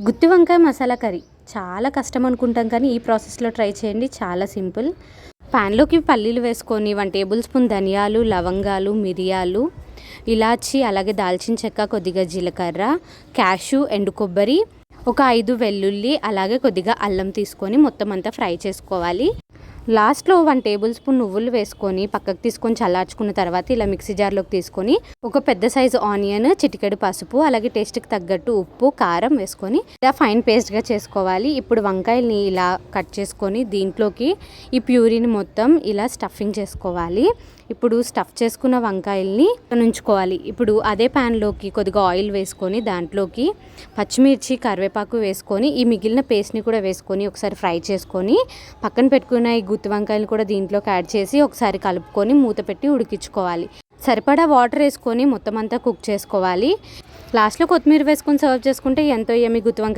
గుత్తి వంకాయ మసాలా కర్రీ చాలా కష్టం అనుకుంటాం, కానీ ఈ ప్రాసెస్లో ట్రై చేయండి, చాలా సింపుల్. ప్యాన్లోకి పల్లీలు వేసుకొని 1 టేబుల్ స్పూన్ ధనియాలు, లవంగాలు, మిరియాలు, ఇలాచి, అలాగే దాల్చిన చెక్క, కొద్దిగా జీలకర్ర, క్యాషు, ఎండు కొబ్బరి, ఒక 5 వెల్లుల్లి, అలాగే కొద్దిగా అల్లం తీసుకొని మొత్తం అంతా ఫ్రై చేసుకోవాలి. లాస్ట్లో 1 టేబుల్ స్పూన్ నువ్వులు వేసుకొని పక్కకు తీసుకొని చల్లార్చుకున్న తర్వాత ఇలా మిక్సీ జార్లోకి తీసుకొని ఒక పెద్ద సైజు ఆనియన్, చిటికెడు పసుపు, అలాగే టేస్ట్కి తగ్గట్టు ఉప్పు, కారం వేసుకొని ఇలా ఫైన్ పేస్ట్గా చేసుకోవాలి. ఇప్పుడు వంకాయల్ని ఇలా కట్ చేసుకొని దీంట్లోకి ఈ ప్యూరీని మొత్తం ఇలా స్టఫింగ్ చేసుకోవాలి. ఇప్పుడు స్టఫ్ చేసుకున్న వంకాయల్ని ఉంచుకోవాలి. ఇప్పుడు అదే ప్యాన్లోకి కొద్దిగా ఆయిల్ వేసుకొని దాంట్లోకి పచ్చిమిర్చి, కరివేపాకు వేసుకొని ఈ మిగిలిన పేస్ట్ని కూడా వేసుకొని ఒకసారి ఫ్రై చేసుకొని పక్కన పెట్టుకున్న ఈ గుత్తి వంకాయలు కూడా దీంట్లోకి యాడ్ చేసి ఒకసారి కలుపుకొని మూత పెట్టి ఉడికించుకోవాలి. సరిపడా వాటర్ వేసుకొని మొత్తం అంతా కుక్ చేసుకోవాలి. లాస్ట్లో కొత్తిమీర వేసుకొని సర్వ్ చేసుకుంటే ఎంతో యమ్మీ గుత్తి వంకాయ